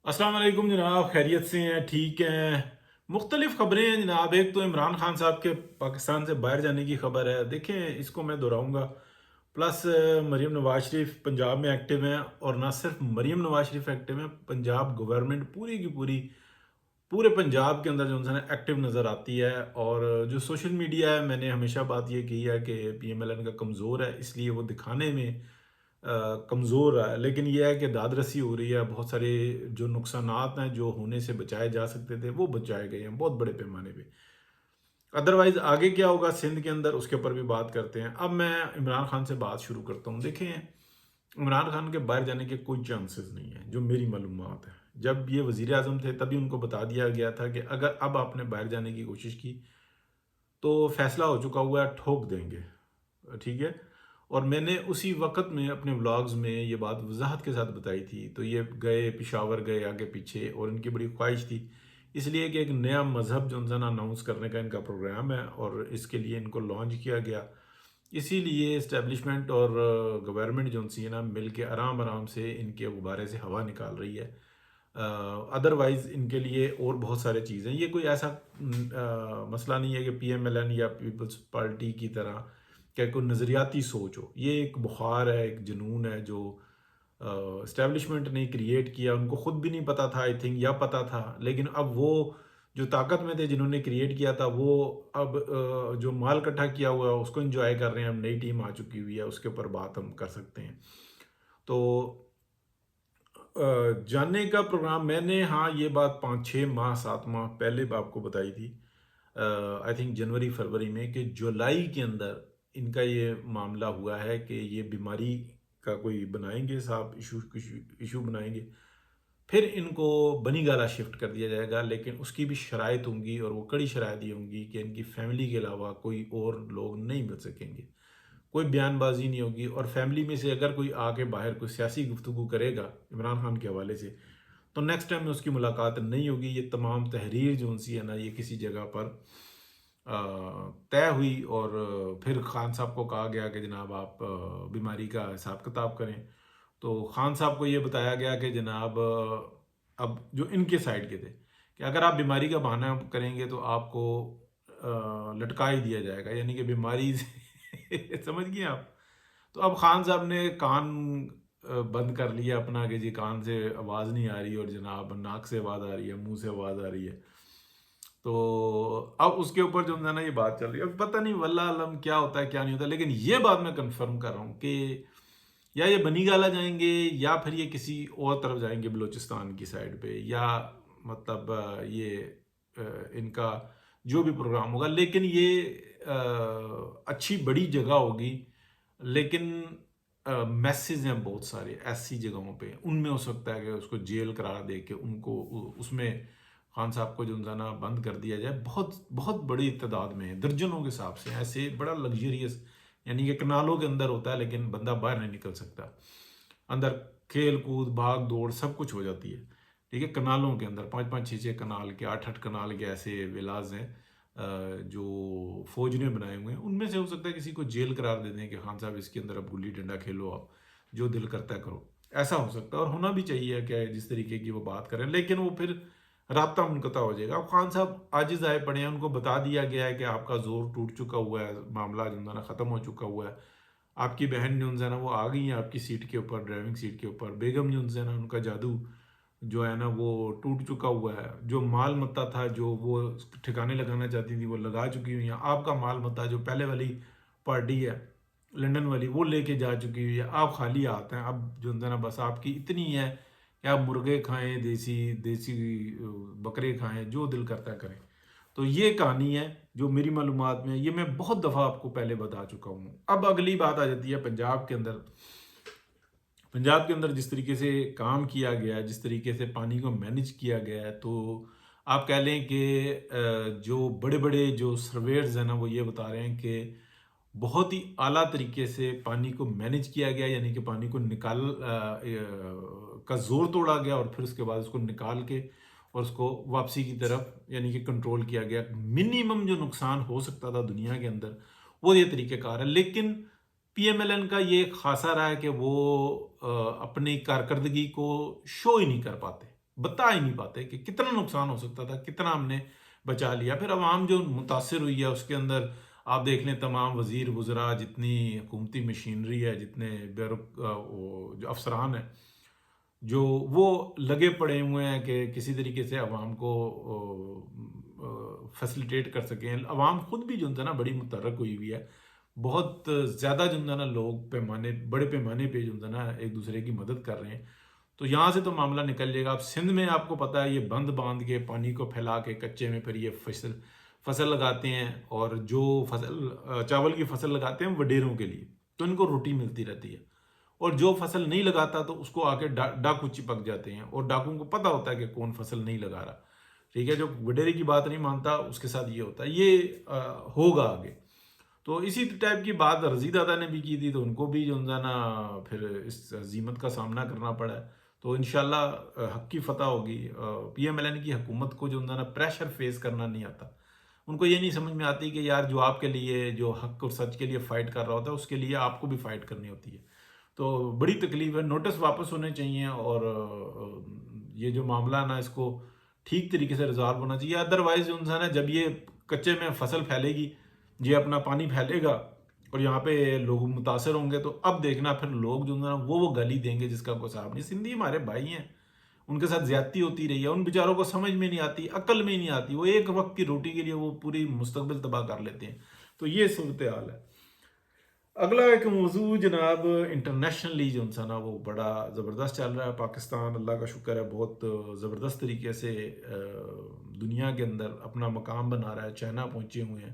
अस्सलाम वालेकुम जनाब, खैरियत से हैं? ठीक हैं। मुख्तलिफ खबरें हैं जनाब। एक तो इमरान खान साहब के पाकिस्तान से बाहर जाने की खबर है। देखें, इसको मैं दोहराऊंगा। प्लस मरीम नवाज शरीफ पंजाब में एक्टिव हैं, और ना सिर्फ मरीम नवाज शरीफ एक्टिव हैं, पंजाब गवर्नमेंट पूरी की पूरी पूरे पंजाब के अंदर जो है ना एक्टिव नज़र आती है। और जो सोशल मीडिया है, मैंने हमेशा बात ये की है कि PMLN का कमज़ोर है, इसलिए वो दिखाने में कमज़ोर रहा है। लेकिन यह है कि दाद रसी हो रही है। बहुत सारे जो नुकसानात हैं जो होने से बचाए जा सकते थे वो बचाए गए हैं बहुत बड़े पैमाने पे। अदरवाइज़ आगे क्या होगा सिंध के अंदर, उसके ऊपर भी बात करते हैं। अब मैं इमरान खान से बात शुरू करता हूँ। देखें, इमरान खान के बाहर जाने के कोई चांसेस नहीं है जो मेरी मालूमात है। जब ये वज़ीर आज़म थे तभी उनको बता दिया गया था कि अगर अब आपने बाहर जाने की कोशिश की तो फैसला हो चुका हुआ है, ठोक देंगे। ठीक है। और मैंने उसी वक़्त में अपने व्लॉग्स में ये बात वज़ाहत के साथ बताई थी। तो ये गए पेशावर, गए आगे पीछे, और इनकी बड़ी ख्वाहिश थी इसलिए कि एक नया मज़हब जो है ना अनाउंस करने का इनका प्रोग्राम है, और इसके लिए इनको लॉन्च किया गया। इसीलिए इस्टेब्लिशमेंट और गवर्नमेंट जो सी है ना मिल के आराम आराम से इनके गुब्बारे से हवा निकाल रही है। अदरवाइज़ इनके लिए और बहुत सारे चीज़ें, ये कोई ऐसा मसला नहीं है कि PMLN या पीपल्स पार्टी की तरह क्या कोई नज़रियाती सोच हो। ये एक बुखार है, एक जुनून है जो इस्टेब्लिशमेंट ने क्रिएट किया। उनको ख़ुद भी नहीं पता था आई थिंक, या पता था, लेकिन अब वो जो ताकत में थे जिन्होंने क्रिएट किया था वो अब जो माल इकट्ठा किया हुआ है उसको एंजॉय कर रहे हैं। अब नई टीम आ चुकी हुई है, उसके ऊपर बात हम कर सकते हैं। तो जानने का प्रोग्राम मैंने, हाँ, ये बात 5-6 माह 7 माह पहले भी आपको बताई थी, आई थिंक जनवरी फरवरी में, कि जुलाई के अंदर इनका ये मामला हुआ है कि ये बीमारी का कोई बनाएंगे साहब, इशू बनाएंगे, फिर इनको बनी गाला शिफ्ट कर दिया जाएगा। लेकिन उसकी भी शराइत होंगी, और वो कड़ी शराइत ये होंगी कि इनकी फैमिली के अलावा कोई और लोग नहीं मिल सकेंगे, कोई बयानबाजी नहीं होगी। और फैमिली में से अगर कोई आके बाहर कोई सियासी गुफ्तगू करेगा इमरान खान के हवाले से, तो नेक्स्ट टाइम में उसकी मुलाकात नहीं होगी। ये तमाम तहरीर जो उनसी है ना, ये किसी जगह पर तय हुई, और फिर खान साहब को कहा गया कि जनाब आप बीमारी का हिसाब किताब करें। तो खान साहब को ये बताया गया कि जनाब अब जो इनके साइड के थे कि अगर आप बीमारी का बहाना करेंगे तो आपको लटका ही दिया जाएगा, यानी कि बीमारी से समझ गए आप। तो अब खान साहब ने कान बंद कर लिया अपना कि जी कान से आवाज़ नहीं आ रही, और जनाब नाक से आवाज़ आ रही है, मुंह से आवाज़ आ रही है। तो अब उसके ऊपर जो है ना ये बात चल रही है। अब पता नहीं वल्लाह अलम क्या होता है क्या नहीं होता, लेकिन ये बात मैं कंफर्म कर रहा हूँ कि या ये बनी गाला जाएंगे, या फिर ये किसी और तरफ जाएंगे बलूचिस्तान की साइड पे, या मतलब ये इनका जो भी प्रोग्राम होगा। लेकिन ये अच्छी बड़ी जगह होगी, लेकिन मैसेज हैं बहुत सारे ऐसी जगहों पे, उनमें हो सकता है कि उसको जेल करार दे के उनको उसमें खान साहब को जो है ना बंद कर दिया जाए। बहुत बहुत बड़ी तादाद में, दर्जनों के हिसाब से, ऐसे बड़ा लग्जरियस, यानी कि कनालों के अंदर होता है लेकिन बंदा बाहर नहीं निकल सकता। अंदर खेल कूद भाग दौड़ सब कुछ हो जाती है। ठीक है, कनालों के अंदर 5-5 6-6 कनाल के, 8-8 कनाल के ऐसे विलाज हैं जो फौज ने बनाए हुए हैं। उनमें से हो सकता है किसी को जेल करार दे दें कि खान साहब इसके अंदर अब गुल्ली डंडा खेलो, आप जो दिल करता है करो। ऐसा हो सकता है, और होना भी चाहिए कि जिस तरीके की वो बात करें, लेकिन वो फिर राब्ता मुनक़ता हो जाएगा। अब खान साहब आजिज़ आए पड़े हैं, उनको बता दिया गया है कि आपका जोर टूट चुका हुआ है, मामला जो है ना ख़त्म हो चुका हुआ है। आपकी बहन जो है ना वो आ गई हैं आपकी सीट के ऊपर, ड्राइविंग सीट के ऊपर। बेगम जो है ना उनका जादू जो है ना वो टूट चुका हुआ है। जो माल मत्ता था जो वो ठिकाने लगाना चाहती थी वो लगा चुकी हुई हैं। आपका माल मत्ता जो पहले वाली पार्टी है लंदन वाली वो लेके जा चुकी हुई है। आप खाली हाथ हैं। अब जो है ना बस आपकी इतनी है कि आप मुर्गे खाएं, देसी देसी बकरे खाएं, जो दिल करता है करें। तो ये कहानी है जो मेरी मालूमात में, ये मैं बहुत दफ़ा आपको पहले बता चुका हूँ। अब अगली बात आ जाती है पंजाब के अंदर। पंजाब के अंदर जिस तरीके से काम किया गया है, जिस तरीके से पानी को मैनेज किया गया है, तो आप कह लें कि जो बड़े बड़े जो सर्वेयर्स हैं ना वो ये बता रहे हैं कि बहुत ही आला तरीके से पानी को मैनेज किया गया, यानी कि पानी को का जोर तोड़ा गया, और फिर उसके बाद उसको निकाल के और उसको वापसी की तरफ यानी कि कंट्रोल किया गया। मिनिमम जो नुकसान हो सकता था दुनिया के अंदर वो ये तरीक़ेकार है। लेकिन PMLN का ये खासा रहा है कि वो अपनी कारकर्दगी को शो ही नहीं कर पाते। بتا ہی نہیں پاتے کہ کتنا نقصان ہو سکتا تھا، کتنا ہم نے بچا لیا. پھر عوام جو متاثر ہوئی ہے اس کے اندر آپ دیکھ لیں تمام وزیر وزراء، جتنی حکومتی مشینری ہے، جتنے جو افسران ہیں، جو وہ لگے پڑے ہوئے ہیں کہ کسی طریقے سے عوام کو فیسلیٹیٹ کر سکیں. عوام خود بھی جو ہے نا بڑی متحرک ہوئی ہوئی ہے، بہت زیادہ جو ہے نا لوگ بڑے پیمانے پہ جو ہے نا ایک دوسرے کی مدد کر رہے ہیں. تو یہاں سے تو معاملہ نکل جائے گا. اب سندھ میں آپ کو پتہ ہے یہ بند باندھ کے پانی کو پھیلا کے کچے میں پھر یہ فصل لگاتے ہیں، اور جو چاول کی فصل لگاتے ہیں وڈیروں کے لیے، تو ان کو روٹی ملتی رہتی ہے. اور جو فصل نہیں لگاتا تو اس کو آ کے ڈاکو چپک جاتے ہیں، اور ڈاکوؤں کو پتہ ہوتا ہے کہ کون فصل نہیں لگا رہا. ٹھیک ہے، جو وڈیرے کی بات نہیں مانتا اس کے ساتھ یہ ہوتا ہے. یہ ہوگا آگے. تو اسی ٹائپ کی بات رضی دادا نے بھی کی تھی، تو ان کو بھی جو ہے نا پھر اس عزیمت کا سامنا کرنا پڑا ہے. تو انشاءاللہ حق کی فتح ہوگی. پی ایم ایل این کی حکومت کو جو ہے نا پریشر فیس کرنا نہیں آتا. ان کو یہ نہیں سمجھ میں آتی کہ یار جو آپ کے لیے، جو حق اور سچ کے لیے فائٹ کر رہا ہوتا ہے، اس کے لیے آپ کو بھی فائٹ کرنی ہوتی ہے. تو بڑی تکلیف ہے. نوٹس واپس ہونے چاہیے، اور یہ جو معاملہ ہے نا اس کو ٹھیک طریقے سے ریزالو ہونا چاہیے. ادروائز جو انسان ہے، جب یہ کچے میں فصل پھیلے گی، یہ اپنا پانی پھیلے گا اور یہاں پہ لوگ متاثر ہوں گے، تو اب دیکھنا پھر لوگ جو ہے نا وہ گالی دیں گے جس کا کوئی حساب نہیں. سندھی ہمارے بھائی ہیں، ان کے ساتھ زیادتی ہوتی رہی ہے، ان بیچاروں کو سمجھ میں نہیں آتی، عقل میں نہیں آتی. وہ ایک وقت کی روٹی کے لیے وہ پوری مستقبل تباہ کر لیتے ہیں. تو یہ صورتحال ہے. اگلا ایک موضوع جناب انٹرنیشنلی جو انسان ہے وہ بڑا زبردست چل رہا ہے. پاکستان اللہ کا شکر ہے بہت زبردست طریقے سے دنیا کے اندر اپنا مقام بنا رہا ہے. چائنا پہنچے ہوئے ہیں،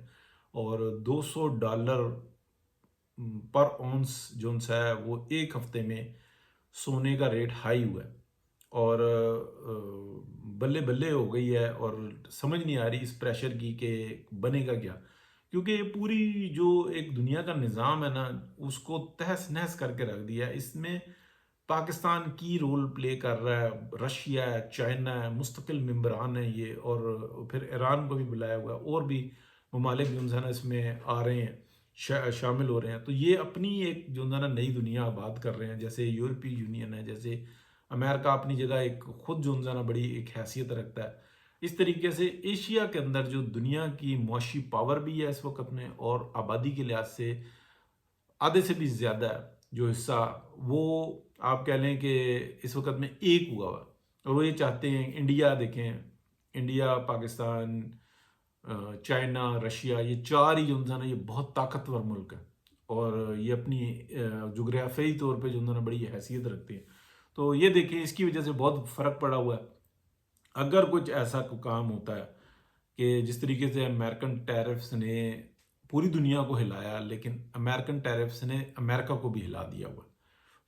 اور $200 پر اونس جو ہے وہ ایک ہفتے میں سونے کا ریٹ ہائی ہوا ہے. اور بلے بلے ہو گئی ہے، اور سمجھ نہیں آ رہی اس پریشر کی کہ بنے گا کیا. کیونکہ یہ پوری جو ایک دنیا کا نظام ہے نا اس کو تہس نہس کر کے رکھ دیا ہے. اس میں پاکستان کی رول پلے کر رہا ہے، رشیا ہے، چائنا ہے، مستقل ممبران ہیں یہ، اور پھر ایران کو بھی بلایا ہوا ہے، اور بھی ممالک جو ہے نا اس میں آ رہے ہیں، شامل ہو رہے ہیں. تو یہ اپنی ایک جو ہے نا نئی دنیا آباد کر رہے ہیں. جیسے یورپی یونین ہے، جیسے امریکہ اپنی جگہ ایک خود جو ہے نا بڑی ایک حیثیت رکھتا ہے. اس طریقے سے ایشیا کے اندر جو دنیا کی معاشی پاور بھی ہے اس وقت میں، اور آبادی کے لحاظ سے آدھے سے بھی زیادہ ہے جو حصہ، وہ آپ کہہ لیں کہ اس وقت میں ایک ہوا ہوا. اور وہ یہ چاہتے ہیں، انڈیا دیکھیں، انڈیا، پاکستان، چائنا، رشیا، یہ چار ہی جو ہے نا یہ بہت طاقتور ملک ہے، اور یہ اپنی جغرافیائی طور پہ جو ہے نا بڑی حیثیت رکھتے ہیں. تو یہ دیکھیں اس کی وجہ سے بہت فرق پڑا ہوا ہے. اگر کچھ ایسا کام ہوتا ہے کہ جس طریقے سے امریکن ٹیرفز نے پوری دنیا کو ہلایا، لیکن امریکن ٹیرفز نے امریکہ کو بھی ہلا دیا ہوا،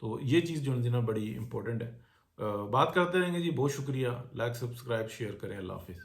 تو یہ چیز جو ہے نا بڑی امپورٹنٹ ہے. بات کرتے رہیں گے جی. بہت شکریہ. لائک، سبسکرائب، شیئر کریں. اللہ حافظ.